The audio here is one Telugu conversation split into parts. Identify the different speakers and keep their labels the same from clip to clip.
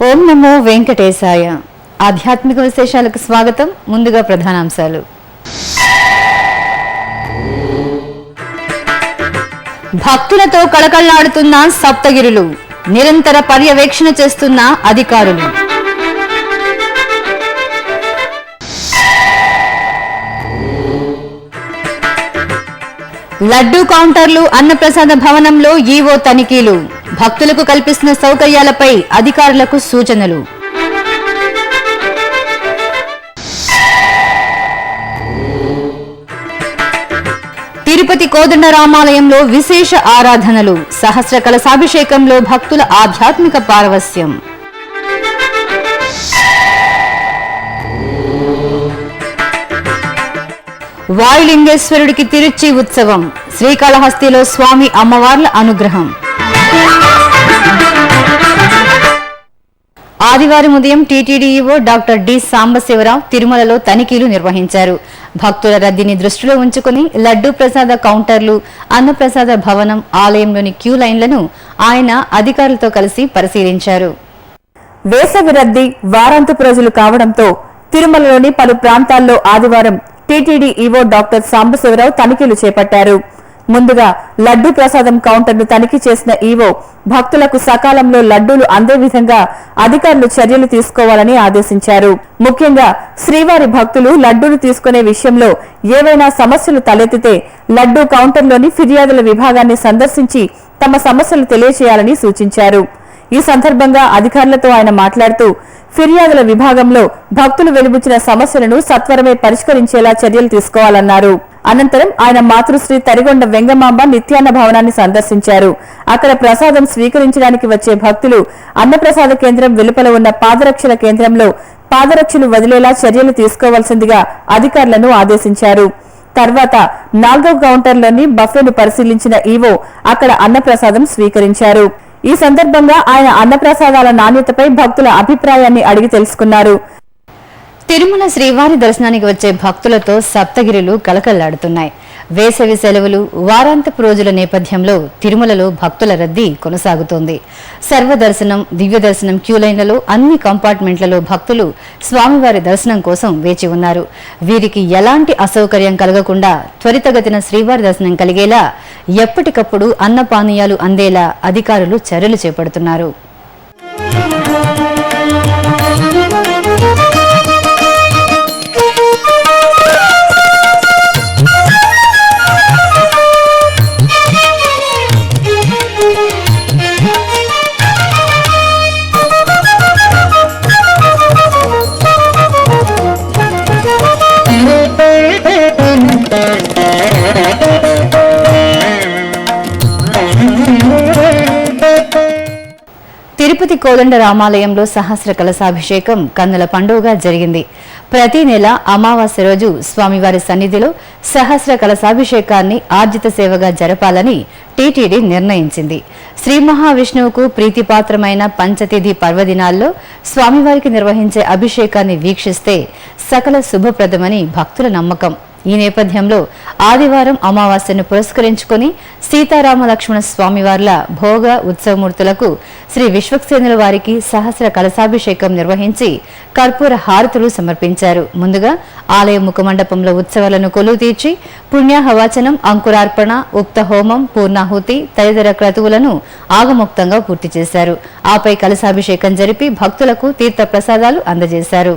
Speaker 1: ఓం నమో వెంకటేశాయ. ఆధ్యాత్మిక విశేషాలకు స్వాగతం. ముందుగా ప్రధానాంశాలు. భక్తులతో కళకళలాడుతున్న సప్తగిరులు, నిరంతర పర్యవేక్షణ చేస్తున్న అధికారులు. లడ్డూ కౌంటర్లు, అన్నప్రసాద భవనంలో ఈవో తనిఖీలు, భక్తులకు కల్పిస్తున్న సౌకర్యాలపై అధికారులకు సూచనలు. తిరుపతి కోదండరామాలయంలో విశేష ఆరాధనలు, సహస్ర కలశాభిషేకంలో భక్తుల ఆధ్యాత్మిక పారవస్యం. వాయులింగేశ్వరుడికి తిరుచి ఉత్సవం, శ్రీకాళహస్తిలో స్వామి అమ్మవార్ల అనుగ్రహం. ఆదివారం ఉదయం TTD EO doctor D Sambasivarao తిరుమలలో తనిఖీలు నిర్వహించారు. భక్తుల రద్దీని దృష్టిలో ఉంచుకుని లడ్డూ ప్రసాద కౌంటర్లు, అన్నప్రసాద భవనం, ఆలయంలోని క్యూ లైన్లను ఆయన అధికారులతో కలిసి పరిశీలించారు.
Speaker 2: వేసవి రద్దీ వారాంతపు రోజులు కావడంతో తిరుమలలోని పలు ప్రాంతాల్లో ఆదివారం టీటీడీ ఈవో డాక్టర్ సాంబశివరావు తనిఖీలు చేపట్టారు. ముందుగా లడ్డూ ప్రసాదం కౌంటర్ను తనిఖీ చేసిన ఈవో భక్తులకు సకాలంలో లడ్డూలు అందే విధంగా అధికారులు చర్యలు తీసుకోవాలని ఆదేశించారు. ముఖ్యంగా శ్రీవారి భక్తులు లడ్డూలు తీసుకునే విషయంలో ఏవైనా సమస్యలు తలెత్తితే లడ్డూ కౌంటర్లోని ఫిర్యాదుల విభాగాన్ని సందర్శించి తమ సమస్యలు తెలియజేయాలని సూచించారు. ఈ సందర్భంగా అధికారులతో ఆయన మాట్లాడుతూ ఫిర్యాదుల విభాగంలో భక్తులు వెలుబుచ్చిన సమస్యలను సత్వరమే పరిష్కరించేలా చర్యలు తీసుకోవాలన్నారు. అనంతరం ఆయన మాతృశ్రీ తరిగొండ వెంగమాంబ నిత్యాన్న భవనాన్ని సందర్శించారు. అక్కడ ప్రసాదం స్వీకరించడానికి వచ్చే భక్తులు అన్నప్రసాద కేంద్రం వెలుపల ఉన్న పాదరక్షల కేంద్రంలో పాదరక్షలు వదిలేలా చర్యలు తీసుకోవాల్సిందిగా అధికారులను ఆదేశించారు. తర్వాత 4వ కౌంటర్లోని బఫేను పరిశీలించిన ఈవో అక్కడ అన్నప్రసాదం స్వీకరించారు. ఈ సందర్భంగా ఆయన అన్నప్రసాదాల నాణ్యతపై భక్తుల అభిప్రాయాన్ని అడిగి తెలుసుకున్నారు.
Speaker 1: తిరుమల శ్రీవారి దర్శనానికి వచ్చే భక్తులతో సప్తగిరులు కలకల్లాడుతున్నాయి. వేసవి సెలవులు, వారాంతపు రోజుల నేపథ్యంలో తిరుమలలో భక్తుల రద్దీ కొనసాగుతోంది. సర్వదర్శనం, దివ్య దర్శనం క్యూ లైన్లలో అన్ని కంపార్ట్మెంట్లలో భక్తులు స్వామివారి దర్శనం కోసం వేచి ఉన్నారు. వీరికి ఎలాంటి అసౌకర్యం కలగకుండా త్వరితగతిన శ్రీవారి దర్శనం కలిగేలా ఎప్పటికప్పుడు అన్నపానీయాలు అందేలా అధికారులు చర్యలు చేపడుతున్నారు. తిరుపతి కోదండరామాలయంలో సహస్ర కలశాభిషేకం కన్నుల పండుగగా జరిగింది. ప్రతి నెల అమావాస్య రోజు స్వామివారి సన్నిధిలో సహస్ర కలశాభిషేకాన్ని ఆర్జిత సేవగా జరపాలని టీటీడీ నిర్ణయించింది. శ్రీ మహావిష్ణువుకు ప్రీతిపాత్రమైన పంచతిథి పర్వదినాల్లో స్వామివారికి నిర్వహించే అభిషేకాన్ని వీక్షిస్తే సకల శుభప్రదమని భక్తుల నమ్మకం. ఈ నేపథ్యంలో ఆదివారం అమావాస్యను పురస్కరించుకుని సీతారామ లక్ష్మణ స్వామివార్ల భోగ ఉత్సవమూర్తులకు శ్రీ విశ్వక్సేనుల వారికి సహస్ర కలశాభిషేకం నిర్వహించి కర్పూర హారతులు సమర్పించారు. ముందుగా ఆలయ ముఖమండపంలో ఉత్సవాలను కొలువు తీర్చి పుణ్యాహవచనం, అంకురార్పణ, ఉక్త హోమం, పూర్ణాహుతి తదితర క్రతువులను ఆగమోక్తంగా పూర్తి చేశారు. ఆపై కలశాభిషేకం జరిపి భక్తులకు తీర్థ ప్రసాదాలు అందజేశారు.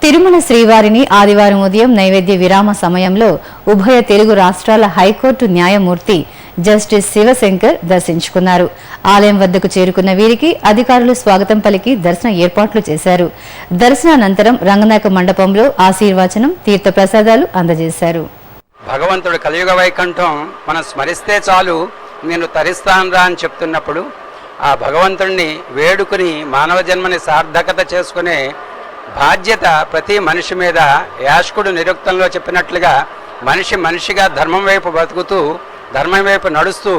Speaker 1: తిరుమల శ్రీవారిని ఆదివారం ఉదయం నైవేద్య విరామ సమయంలో ఉభయ తెలుగు రాష్ట్రాల హైకోర్టు న్యాయమూర్తి జస్టిస్ శివశంకర్ దర్శించుకున్నారు. ఆలయం వద్దకు చేరుకున్న వీరికి అధికారులు స్వాగతం పలికి దర్శన ఏర్పాట్లు చేశారు. దర్శనానంతరం రంగనాయక మండపంలో ఆశీర్వచనం, తీర్థ ప్రసాదాలు అందజేశారు.
Speaker 3: భగవంతుడు కలియుగ వైకుంఠం మనం స్మరిస్తే చాలు నేను తరిస్తానురా అని చెప్తున్నప్పుడు ఆ భగవంతుడిని వేడుకుని మానవ జన్మని సార్థకత చేసుకునే బాధ్యత ప్రతి మనిషి మీద. యాష్కుడు నిరుక్తంలో చెప్పినట్లుగా మనిషిగా ధర్మం వైపు బతుకుతూ ధర్మం వైపు నడుస్తూ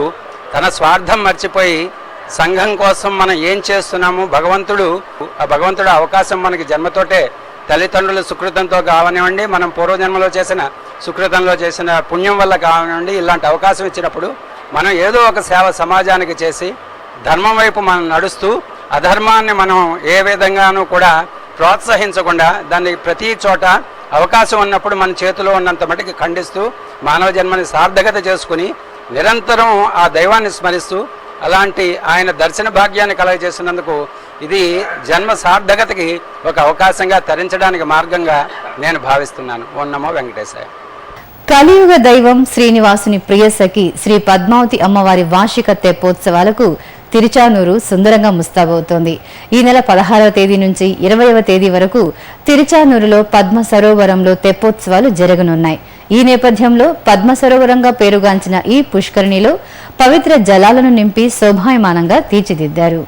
Speaker 3: తన స్వార్థం మర్చిపోయి సంఘం కోసం మనం ఏం చేస్తున్నాము, ఆ భగవంతుడు అవకాశం మనకి జన్మతోటే తల్లిదండ్రుల సుకృతంతో కావనివ్వండి, మనం పూర్వజన్మలో చేసిన సుకృతంలో చేసిన పుణ్యం వల్ల కావనివ్వండి, ఇలాంటి అవకాశం ఇచ్చినప్పుడు మనం ఏదో ఒక సేవ సమాజానికి చేసి ధర్మం వైపు మనం నడుస్తూ అధర్మాన్ని మనం ఏ విధంగానూ కూడా ప్రోత్సహించకుండా దాన్ని ప్రతి చోట అవకాశం ఉన్నప్పుడు మన చేతిలో ఉన్నంత మటుకు ఖండిస్తూ మానవ జన్మని సార్థకత చేసుకుని నిరంతరం ఆ దైవాన్ని స్మరిస్తూ అలాంటి ఆయన దర్శన భాగ్యాన్ని కలగజేసినందుకు ఇది జన్మ సార్థకతకి ఒక అవకాశంగా తరించడానికి మార్గంగా నేను భావిస్తున్నాను. ఓం నమో వెంకటేశాయ.
Speaker 1: కలియుగ దైవం శ్రీనివాసుని ప్రియసఖి శ్రీ పద్మావతి అమ్మవారి వార్షిక తెప్పోత్సవాలకు తిరుచానూరు సుందరంగా ముస్తాబవుతోంది. ఈ నెల 16వ తేదీ నుంచి 20వ తేదీ వరకు తిరుచానూరులో పద్మ సరోవరంలో తెప్పోత్సవాలు జరగనున్నాయి. ఈ నేపథ్యంలో పద్మ సరోవరంగా పేరుగాంచిన ఈ పుష్కరిణిలో పవిత్ర జలాలను నింపి శోభాయమానంగా తీర్చిదిద్దారు.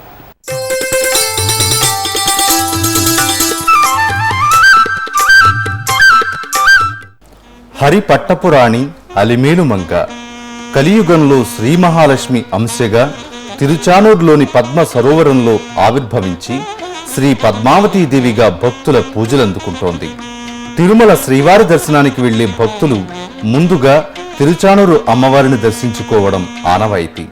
Speaker 4: హరిపట్టపురాణి అలిమేలుమంగ కలియుగంలో శ్రీ మహాలక్ష్మి అంశగా తిరుచానూరులోని పద్మ సరోవరంలో ఆవిర్భవించి శ్రీ పద్మావతీదేవిగా భక్తుల పూజలందుకుంటోంది. తిరుమల శ్రీవారి దర్శనానికి వెళ్లే భక్తులు ముందుగా తిరుచానూరు అమ్మవారిని దర్శించుకోవడం ఆనవాయితీ.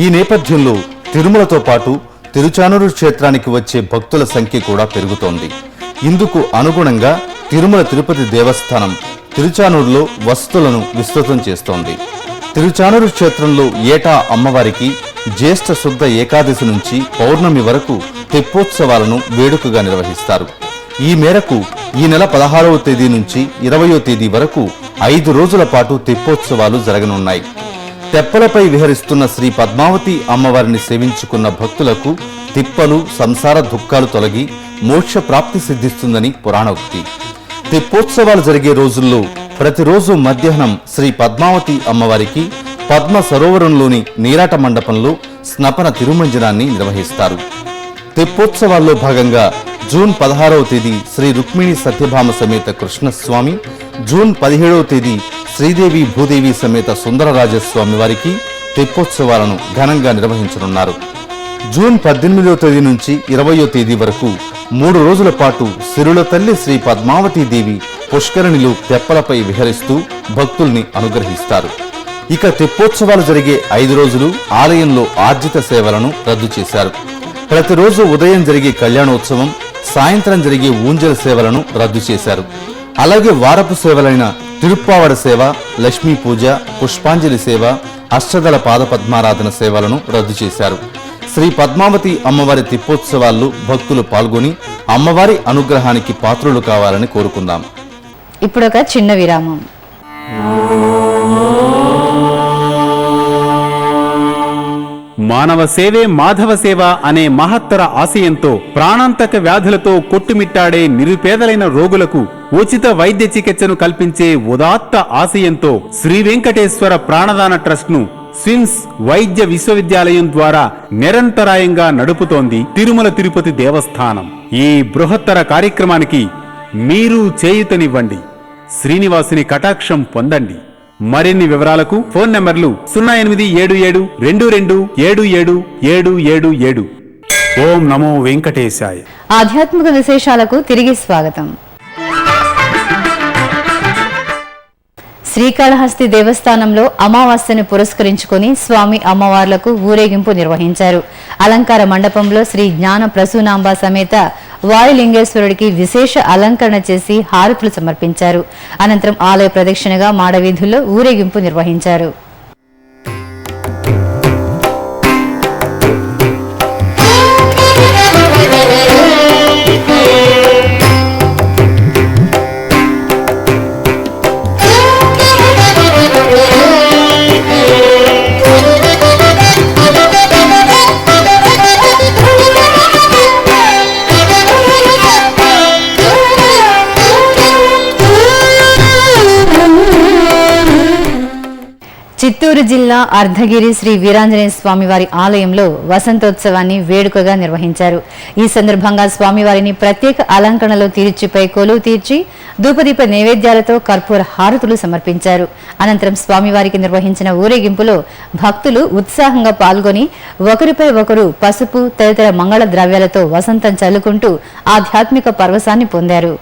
Speaker 4: ఈ నేపథ్యంలో తిరుమలతో పాటు తిరుచానూరు క్షేత్రానికి వచ్చే భక్తుల సంఖ్య కూడా పెరుగుతోంది. ఇందుకు అనుగుణంగా తిరుమల తిరుపతి దేవస్థానం తిరుచానూరులో వసతులను విస్తృతం చేస్తోంది. తిరుచానూరు క్షేత్రంలో ఏటా అమ్మవారికి జ్యేష్ఠ శుద్ధ ఏకాదశి నుంచి పౌర్ణమి వరకు తెప్పోత్సవాలను వేడుకగా నిర్వహిస్తారు. ఈ మేరకు ఈ నెల 16వ తేదీ నుంచి 20వ తేదీ వరకు 5 రోజుల పాటు తెప్పోత్సవాలు జరగనున్నాయి. తెప్పలపై విహరిస్తున్న శ్రీ పద్మావతి అమ్మవారిని సేవించుకున్న భక్తులకు తిప్పలు, సంసార దుఃఖాలు తొలగి మోక్ష ప్రాప్తి సిద్ధిస్తుందని పురాణోక్తి. తెప్పోత్సవాలు జరిగే రోజుల్లో ప్రతిరోజు మధ్యాహ్నం శ్రీ పద్మావతి అమ్మవారికి పద్మ సరోవరంలోని నీరాట మండపంలో స్నపన తిరుమంజనాన్ని నిర్వహిస్తారు. తెప్పోత్సవాల్లో భాగంగా జూన్ 16వ తేదీ శ్రీ రుక్మిణి సత్యభామ సమేత కృష్ణస్వామి, జూన్ 17వ తేదీ శ్రీదేవి భూదేవి సమేత సుందరరాజస్వామి వారికి తెప్పోత్సవాలను ఘనంగా నిర్వహించనున్నారు. జూన్ 18వ తేదీ నుంచి 20వ తేదీ వరకు 3 రోజుల పాటు సిరుల తల్లి శ్రీ పద్మావతీదేవి పుష్కరిణిలో తెప్పలపై విహరిస్తూ భక్తుల్ని అనుగ్రహిస్తారు. ఇక తెప్పోత్సవాలు జరిగే 5 రోజులు ఆలయంలో ఆర్జిత సేవలను రద్దు చేశారు. ప్రతిరోజు ఉదయం జరిగే కళ్యాణోత్సవం, సాయంత్రం జరిగే ఊంజల సేవలను రద్దు చేశారు. అలాగే వారపు సేవలైన తిరుప్పావడ సేవ, లక్ష్మీ పూజ, పుష్పాంజలి సేవ, అష్టదళ పాదపద్మారాధన సేవలను రద్దు చేశారు. శ్రీ పద్మావతి అమ్మవారి తెప్పోత్సవాల్లో భక్తులు పాల్గొని అమ్మవారి అనుగ్రహానికి పాత్రులు కావాలని కోరుకుందాం.
Speaker 1: ఇప్పుడొక చిన్న విరామం.
Speaker 5: మానవ సేవే మాధవ సేవ అనే మహత్తర ఆశయంతో ప్రాణాంతక వ్యాధులతో కొట్టుమిట్టాడే నిరుపేదలైన రోగులకు ఉచిత వైద్య చికిత్సను కల్పించే ఉదాత్త ఆశయంతో శ్రీ వెంకటేశ్వర ప్రాణదాన ట్రస్ట్ ను స్విమ్స్ వైద్య విశ్వవిద్యాలయం ద్వారా నిరంతరాయంగా నడుపుతోంది తిరుమల తిరుపతి దేవస్థానం. ఈ బృహత్తర కార్యక్రమానికి మీరు చేయూతనివ్వండి, శ్రీనివాసుని కటాక్షం పొందండి. మరిన్ని వివరాలకు ఫోన్ నంబర్లు 087722777777. ఓం నమో వెంకటేశాయ.
Speaker 1: ఆధ్యాత్మిక విశేషాలకు తిరిగి స్వాగతం. శ్రీకాళహస్తి దేవస్థానంలో అమావాస్యను పురస్కరించుకుని స్వామి అమ్మవార్లకు ఊరేగింపు నిర్వహించారు. అలంకార మండపంలో శ్రీ జ్ఞాన ప్రసూనాంబ సమేత వాయులింగేశ్వరుడికి విశేష అలంకరణ చేసి హారతులు సమర్పించారు. అనంతరం ఆలయ ప్రదక్షిణగా మాడవీధుల్లో ఊరేగింపు నిర్వహించారు. చిత్తూరు జిల్లా అర్ధగిరి శ్రీ వీరాంజనేయ స్వామివారి ఆలయంలో వసంతోత్సవాన్ని వేడుకగా నిర్వహించారు. ఈ సందర్భంగా స్వామివారిని ప్రత్యేక అలంకరణలో తీర్చిపై కొలువు తీర్చి ధూపదీప నైవేద్యాలతో కర్పూర హారతులు సమర్పించారు. అనంతరం స్వామివారికి నిర్వహించిన ఊరేగింపులో భక్తులు ఉత్సాహంగా పాల్గొని ఒకరిపై ఒకరు పసుపు తదితర మంగళ ద్రవ్యాలతో వసంతం చల్లుకుంటూ ఆధ్యాత్మిక పరవశాన్ని పొందారు.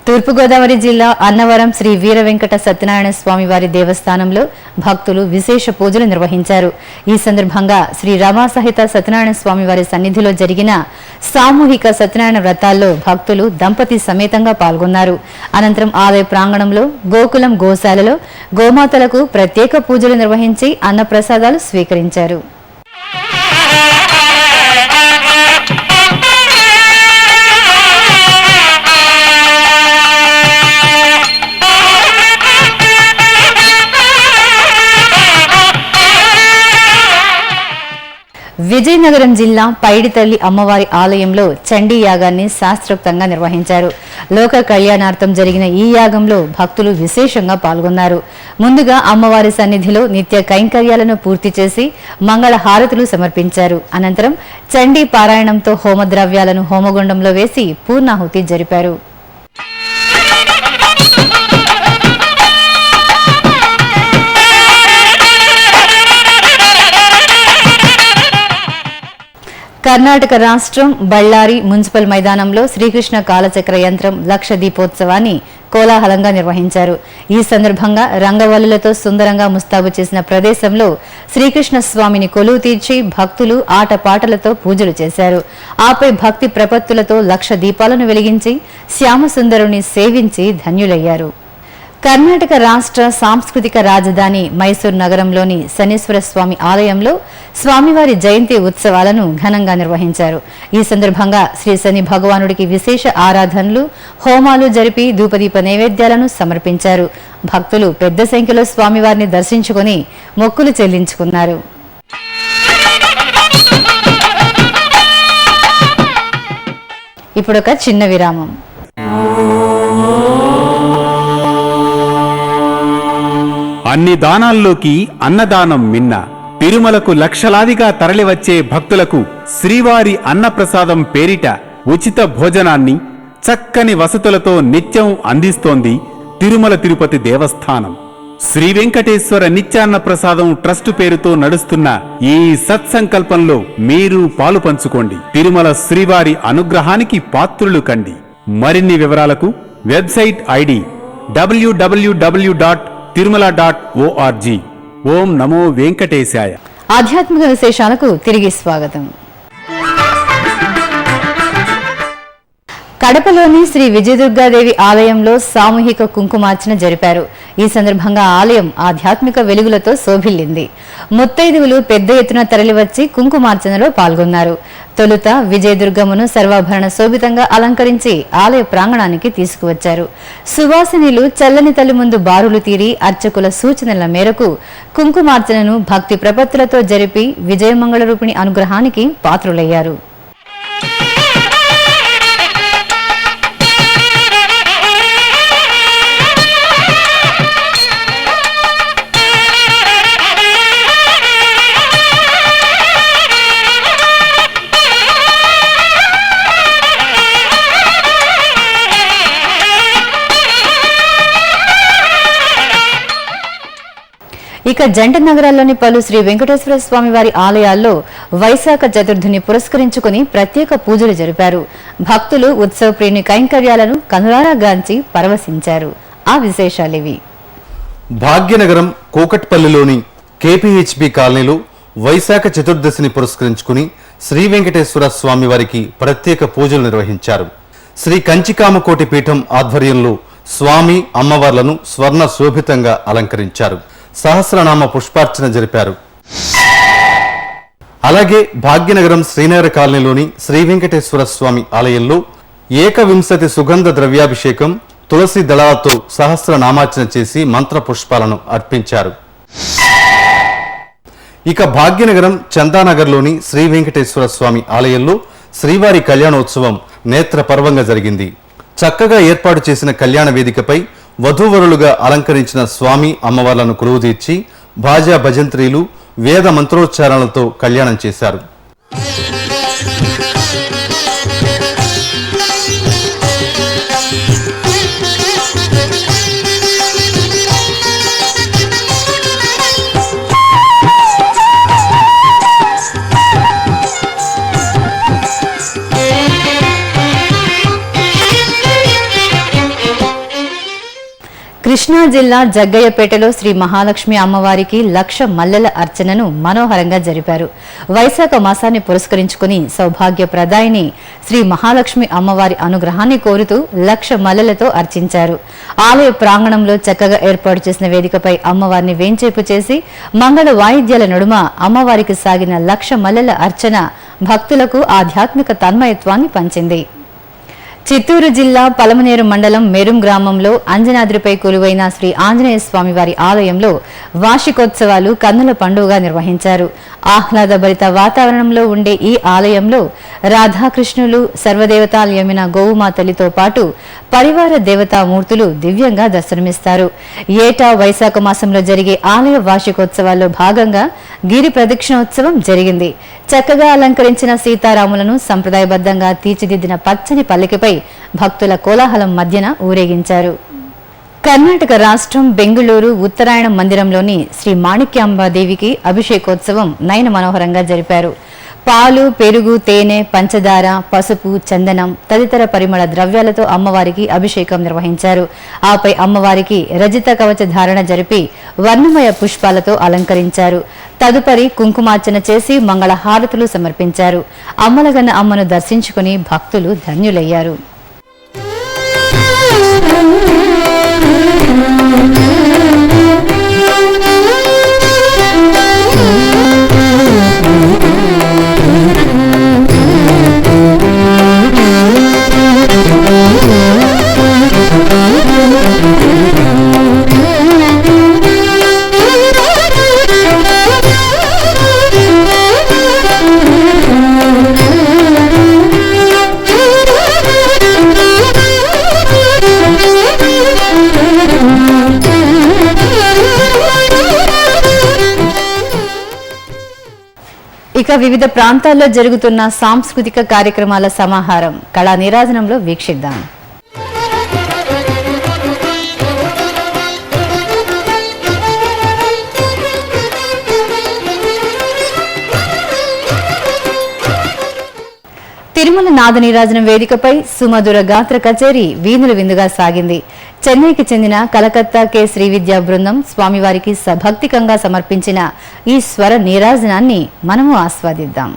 Speaker 1: తూర్పుగోదావరి జిల్లా అన్నవరం శ్రీ వీర వెంకట సత్యనారాయణ స్వామివారి దేవస్థానంలో భక్తులు విశేష పూజలు నిర్వహించారు. ఈ సందర్భంగా శ్రీ రమా సహిత సత్యనారాయణ స్వామివారి సన్నిధిలో జరిగిన సామూహిక సత్యనారాయణ వ్రతాల్లో భక్తులు దంపతి సమేతంగా పాల్గొన్నారు. అనంతరం ఆలయ ప్రాంగణంలో గోకులం గోశాలలో గోమాతలకు ప్రత్యేక పూజలు నిర్వహించి అన్నప్రసాదాలు స్వీకరించారు. విజయనగరం జిల్లా పైడితల్లి అమ్మవారి ఆలయంలో చండీ యాగాన్ని శాస్త్రోక్తంగా నిర్వహించారు. లోక కళ్యాణార్థం జరిగిన ఈ యాగంలో భక్తులు విశేషంగా పాల్గొన్నారు. ముందుగా అమ్మవారి సన్నిధిలో నిత్య కైంకర్యాలను పూర్తి చేసి మంగళ హారతులు సమర్పించారు. అనంతరం చండీ పారాయణంతో హోమద్రవ్యాలను హోమగుండంలో వేసి పూర్ణాహుతి జరిపారు. కర్ణాటక రాష్ట్రం బళ్ళారి మున్సిపల్ మైదానంలో శ్రీకృష్ణ కాలచక్ర యంత్రం లక్ష దీపోత్సవాన్ని కోలాహలంగా నిర్వహించారు. ఈ సందర్భంగా రంగవల్లులతో సుందరంగా ముస్తాబు చేసిన ప్రదేశంలో శ్రీకృష్ణ స్వామిని కొలువు తీర్చి భక్తులు ఆటపాటలతో పూజలు చేశారు. ఆపై భక్తి ప్రపత్తులతో లక్ష దీపాలను వెలిగించి శ్యామసుందరుని సేవించి ధన్యులయ్యారు. కర్ణాటక రాష్ట్ర సాంస్కృతిక రాజధాని మైసూర్ నగరంలోని శనీశ్వర స్వామి ఆలయంలో స్వామివారి జయంతి ఉత్సవాలను ఘనంగా నిర్వహించారు. ఈ సందర్భంగా శ్రీ శని భగవానుడికి విశేష ఆరాధనలు, హోమాలు జరిపి ధూపదీప నైవేద్యాలను సమర్పించారు. భక్తులు పెద్ద సంఖ్యలో స్వామివారిని దర్శించుకుని మొక్కులు చెల్లించుకున్నారు. ఇప్పుడొక చిన్న విరామం.
Speaker 5: అన్ని దానాల్లోకి అన్నదానం మిన్న. తిరుమలకు లక్షలాదిగా తరలివచ్చే భక్తులకు శ్రీవారి అన్నప్రసాదం పేరిట ఉచిత భోజనాన్ని చక్కని వసతులతో నిత్యం అందిస్తోంది తిరుమల తిరుపతి దేవస్థానం. శ్రీ వెంకటేశ్వర నిత్యాన్న ప్రసాదం ట్రస్ట్ పేరుతో నడుస్తున్న ఈ సత్సంకల్పంలో మీరు పాలు పంచుకోండి. తిరుమల శ్రీవారి అనుగ్రహానికి పాత్రులు కండి. మరిన్ని వివరాలకు వెబ్సైట్ ఐడి www.tirumala.org. ఓం నమో వెంకటేశాయ.
Speaker 1: ఆధ్యాత్మిక విశేషాలకు తిరిగి స్వాగతం. కడపలోని శ్రీ విజయదుర్గాదేవి ఆలయంలో సామూహిక కుంకుమార్చన జరిపారు. ఈ సందర్భంగా ఆలయం ఆధ్యాత్మిక వెలుగులతో శోభిల్లింది. ముత్తైదువులు పెద్ద ఎత్తున తరలివచ్చి కుంకుమార్చనలో పాల్గొన్నారు. తొలుత విజయదుర్గమ్మను సర్వాభరణ శోభితంగా అలంకరించి ఆలయ ప్రాంగణానికి తీసుకువచ్చారు. సువాసినిలు చల్లని తల్లి ముందు బారులు తీరి అర్చకుల సూచనల మేరకు కుంకుమార్చనను భక్తి ప్రపత్తులతో జరిపి విజయమంగళ రూపిణి అనుగ్రహానికి పాత్రులయ్యారు. ఇక జంట నగరాల్లోని పలు శ్రీ వెంకటేశ్వర స్వామి వారి ఆలయాల్లో వైశాఖ చతుర్థిని పురస్కరించుకుని ప్రత్యేక పూజలు జరిపారు. భక్తులు ఉత్సవ ప్రేణి కైంకర్యాలను కనులారా గాంచి పరవశించారు. ఆ విశేషాలివి.
Speaker 4: భాగ్యనగరం కూకట్పల్లిలోని కేపీహెచ్బి కాలనీలో వైశాఖ చతుర్దశిని పురస్కరించుకుని శ్రీ వెంకటేశ్వర స్వామి వారికి ప్రత్యేక పూజలు నిర్వహించారు. శ్రీ కంచికామకోటి పీఠం ఆధ్వర్యంలో స్వామి అమ్మవార్లను స్వర్ణ శోభితంగా అలంకరించారు. సహస్రనామ పుష్పార్చన జరిపారు. అలాగే భాగ్యనగరం శ్రీనగర కాలనీలోని శ్రీ వెంకటేశ్వర స్వామి ఆలయంలో ఏకవింశతి సుగంధ ద్రవ్యాభిషేకం, తులసి దళాలతో సహస్రనామార్చన చేసి మంత్ర పుష్పాలను అర్పించారు. ఇక భాగ్యనగరం చందానగర్లోని శ్రీ వెంకటేశ్వర స్వామి ఆలయంలో శ్రీవారి కళ్యాణోత్సవం నేత్రపర్వంగా జరిగింది. చక్కగా ఏర్పాటు చేసిన కళ్యాణ వేదికపై వధూవరులుగా అలంకరించిన స్వామి అమ్మవార్లను కొలువుదీర్చి భాజా భజంత్రీలు వేద మంత్రోచ్చారణలతో కళ్యాణం చేశారు.
Speaker 1: కృష్ణా జిల్లా జగ్గయ్యపేటలో శ్రీ మహాలక్ష్మి అమ్మవారికి 1,00,000 మల్లెల అర్చనను మనోహరంగా జరిపారు. వైశాఖ మాసాన్ని పురస్కరించుకుని సౌభాగ్య ప్రదాయిని శ్రీ మహాలక్ష్మి అమ్మవారి అనుగ్రహాన్ని కోరుతూ 1,00,000 మల్లెలతో అర్చించారు. ఆలయ ప్రాంగణంలో చక్కగా ఏర్పాటు చేసిన వేదికపై అమ్మవారిని వేంచేపు చేసి మంగళ వాయిద్యాల నడుమ అమ్మవారికి సాగిన 1,00,000 మల్లెల అర్చన భక్తులకు ఆధ్యాత్మిక తన్మయత్వాన్ని పంచింది. చిత్తూరు జిల్లా పలమనేరు మండలం మెరుం గ్రామంలో అంజనాద్రిపై కొలువైన శ్రీ ఆంజనేయ స్వామి వారి ఆలయంలో వార్షికోత్సవాలు కన్నుల పండుగగా నిర్వహించారు. ఆహ్లాదభరిత వాతావరణంలో ఉండే ఈ ఆలయంలో రాధాకృష్ణులు, సర్వదేవతాలయమైన గోవుమాతలితో పాటు పరివార దేవతామూర్తులు దివ్యంగా దర్శనమిస్తారు. ఏటా వైశాఖ మాసంలో జరిగే ఆలయ వార్షికోత్సవాల్లో భాగంగా గిరి ప్రదక్షిణోత్సవం జరిగింది. చక్కగా అలంకరించిన సీతారాములను సంప్రదాయబద్ధంగా తీర్చిదిద్దిన పచ్చని పల్లకిపై భక్తుల కోలాహలం మధ్యన ఊరేగించారు. కర్ణాటక రాష్ట్రం బెంగళూరు ఉత్తరాయణ మందిరంలోని శ్రీ మాణిక్యాంబాదేవికి అభిషేకోత్సవం నయన మనోహరంగా జరిపారు. పాలు, పెరుగు, తేనె, పంచదార, పసుపు, చందనం తదితర పరిమళ ద్రవ్యాలతో అమ్మవారికి అభిషేకం నిర్వహించారు. ఆపై అమ్మవారికి రజిత కవచ ధారణ జరిపి వర్ణమయ పుష్పాలతో అలంకరించారు. తదుపరి కుంకుమార్చన చేసి మంగళహారతులు సమర్పించారు. అమ్మలగన్న అమ్మను దర్శించుకుని భక్తులు ధన్యులయ్యారు. ఇక వివిధ ప్రాంతాల్లో జరుగుతున్న సాంస్కృతిక కార్యక్రమాల సమాహారం కళా నీరాజనంలో వీక్షిద్దాం. తిరుమల నాద నీరాజనం వేదికపై సుమధుర గాత్ర కచేరీ వీణుల విందుగా సాగింది. చెన్నైకి చెందిన కలకత్తా కె శ్రీ విద్యా బృందం స్వామివారికి సభక్తికంగా సమర్పించిన ఈ స్వర నీరాజనాన్ని మనము ఆస్వాదిద్దాం.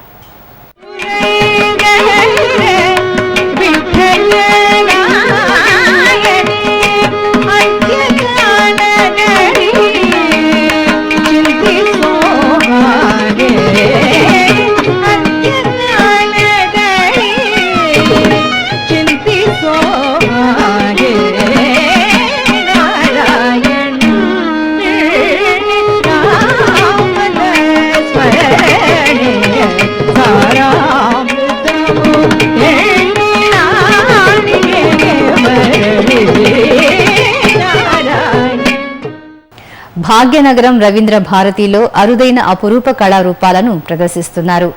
Speaker 1: భాగ్యనగరం రవీంద్ర భారతిలో అరుదైన అపురూప కళారూపాలను ప్రదర్శిస్తున్నారు.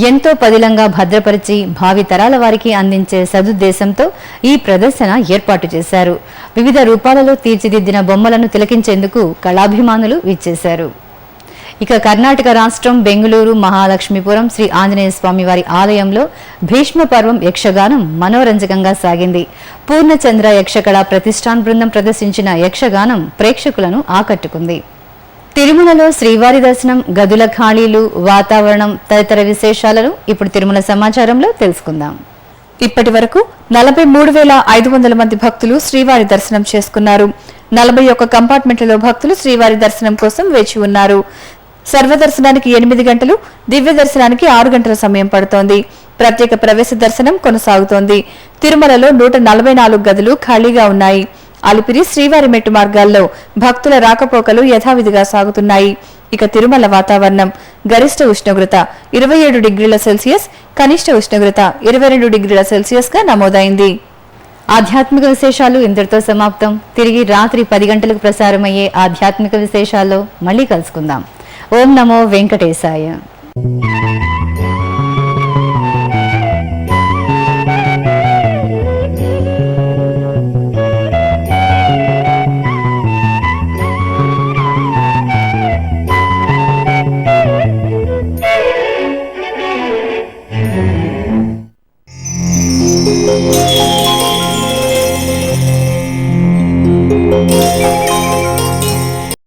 Speaker 1: ఎంతో పదిలంగా భద్రపరిచి భావి తరాల వారికి అందించే సదుద్దేశంతో ఈ ప్రదర్శన ఏర్పాటు చేశారు. వివిధ రూపాలలో తీర్చిదిద్దిన బొమ్మలను తిలకించేందుకు కళాభిమానులు విచ్చేశారు. ఇక కర్ణాటక రాష్ట్రం బెంగళూరు మహాలక్ష్మీపురం శ్రీ ఆంజనేయ స్వామి వారి ఆలయంలో భీష్మ పర్వం యక్షగానం మనోరంజకంగా సాగింది. పూర్ణచంద్ర యక్షకళా ప్రతిష్టాన్ బృందం ప్రదర్శించిన యక్షగానం ప్రేక్షకులను ఆకట్టుకుంది. తిరుమలలో శ్రీవారి దర్శనం, గదుల ఖాళీలు, వాతావరణం తదితర విశేషాలను ఇప్పుడు తిరుమల సమాచారంలో తెలుసుకుందాం.
Speaker 2: ఇప్పటి వరకు 43,500 మంది భక్తులు శ్రీవారి దర్శనం చేసుకున్నారు. 41 కంపార్ట్మెంట్లలో భక్తులు శ్రీవారి దర్శనం కోసం వేచి ఉన్నారు. సర్వదర్శనానికి 8 గంటలు, దివ్య దర్శనానికి 6 గంటల సమయం పడుతోంది. ప్రత్యేక ప్రవేశ దర్శనం కొనసాగుతోంది. తిరుమలలో 144 గదులు ఖాళీగా ఉన్నాయి. అలిపిరి శ్రీవారి మెట్టు మార్గాల్లో భక్తుల రాకపోకలు యథావిధిగా సాగుతున్నాయి. ఇక తిరుమల వాతావరణం గరిష్ట ఉష్ణోగ్రత 27 డిగ్రీల సెల్సియస్, కనిష్ట ఉష్ణోగ్రత 22 డిగ్రీల సెల్సియస్ గా నమోదైంది.
Speaker 1: ఆధ్యాత్మిక విశేషాలు ఇంతటితో సమాప్తం. తిరిగి రాత్రి 10 గంటలకు ప్రసారమయ్యే ఆధ్యాత్మిక విశేషాల్లో మళ్ళీ కలుసుకుందాం. ఓం నమో వెంకటేశాయ.